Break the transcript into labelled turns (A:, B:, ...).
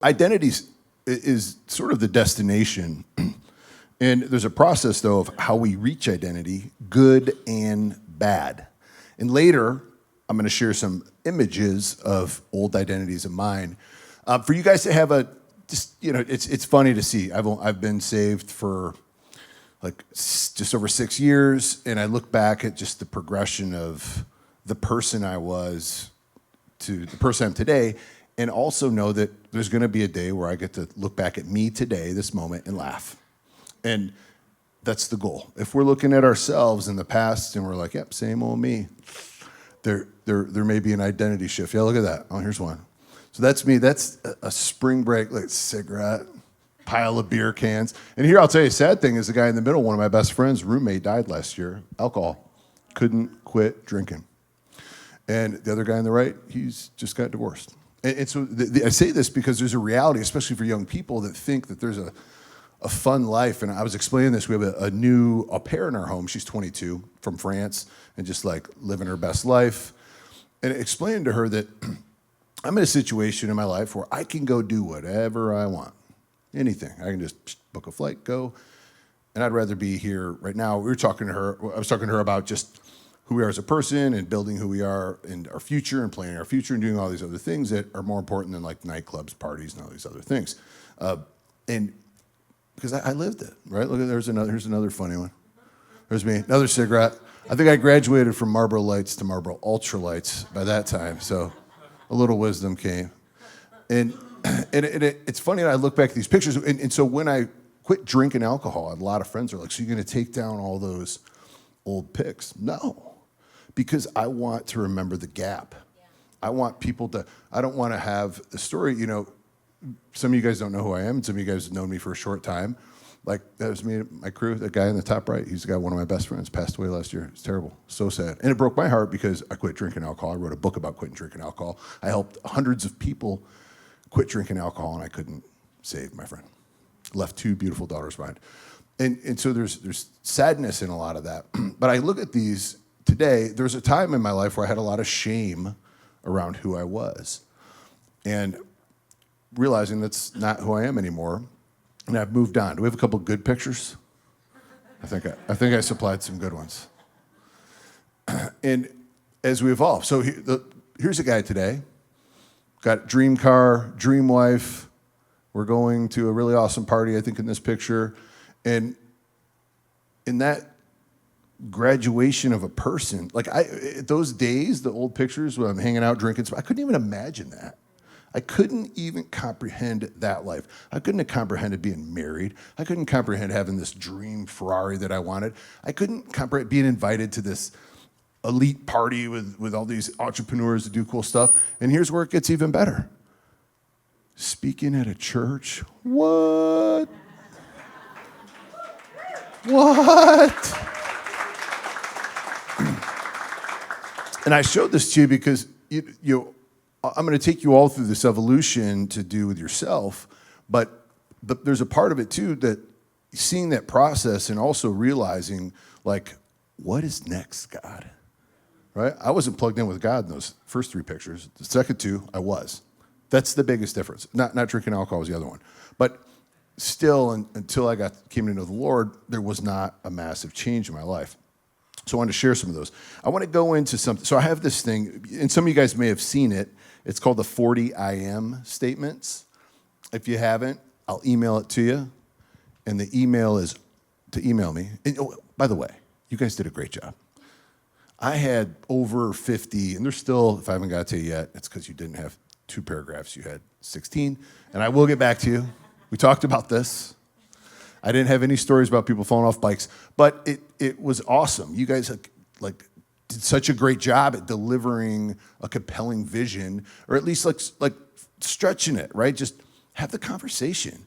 A: Identity is sort of the destination. And there's a process, though, of how we reach identity, good and bad. And later, I'm going to share some images of old identities of mine. For you guys to have it's funny to see. I've been saved for like just over 6 years, and I look back at just the progression of the person I was to the person I'm today, and also know that there's going to be a day where I get to look back at me today, this moment, and laugh. And that's the goal. If we're looking at ourselves in the past and we're like, yep, same old me, there may be an identity shift. Yeah, look at that. Oh, here's one. So that's me. That's a spring break, like cigarette, pile of beer cans. And here, I'll tell you, sad thing is the guy in the middle, one of my best friends, roommate, died last year. Alcohol. Couldn't quit drinking. And the other guy on the right, he's just got divorced. And so I say this because there's a reality, especially for young people, that think that there's a fun life. And I was explaining this. We have a new au pair in our home. She's 22, from France, and just like living her best life. And explaining to her that I'm in a situation in my life where I can go do whatever I want, anything. I can just book a flight, go. And I'd rather be here right now. I was talking to her about just who we are as a person and building who we are in our future and planning our future and doing all these other things that are more important than like nightclubs, parties, and all these other things. And because I lived it, right? Look, here's another funny one. There's me, another cigarette. I think I graduated from Marlboro Lights to Marlboro Ultralights by that time, so a little wisdom came. And it's funny, I look back at these pictures, and so when I quit drinking alcohol, a lot of friends are like, so you're gonna take down all those old pics? No, because I want to remember the gap. Yeah. I want people to, I don't wanna have the story, some of you guys don't know who I am, and some of you guys have known me for a short time. Like, that was me, my crew, that guy in the top right, he's got one of my best friends, passed away last year. It's terrible, so sad. And it broke my heart because I quit drinking alcohol. I wrote a book about quitting drinking alcohol. I helped hundreds of people quit drinking alcohol, and I couldn't save my friend. Left 2 beautiful daughters behind. And so there's sadness in a lot of that. But I look at these today, there was a time in my life where I had a lot of shame around who I was. And realizing that's not who I am anymore, and I've moved on. Do we have a couple good pictures? I think I supplied some good ones. And as we evolve, so here's a guy today, got dream car, dream wife. We're going to a really awesome party, I think, in this picture. And in that graduation of a person, like those days, the old pictures when I'm hanging out drinking, I couldn't even imagine that. I couldn't even comprehend that life. I couldn't have comprehended being married. I couldn't comprehend having this dream Ferrari that I wanted. I couldn't comprehend being invited to this elite party with all these entrepreneurs that do cool stuff. And here's where it gets even better. Speaking at a church. What? What? And I showed this to you because I'm going to take you all through this evolution to do with yourself, but there's a part of it too that seeing that process and also realizing, like, what is next, God? Right? I wasn't plugged in with God in those first 3 pictures. The second 2, I was. That's the biggest difference. Not drinking alcohol was the other one. But still, until I came to know the Lord, there was not a massive change in my life. So I wanted to share some of those. I want to go into something. So I have this thing, and some of you guys may have seen it. It's called the 40 I am statements. If you haven't, I'll email it to you. And the email is to email me. And, by the way, you guys did a great job. I had over 50, and there's still, if I haven't got to you yet, it's because you didn't have 2 paragraphs. You had 16. And I will get back to you. We talked about this. I didn't have any stories about people falling off bikes, but it was awesome. You guys like did such a great job at delivering a compelling vision, or at least like stretching it, right? Just have the conversation.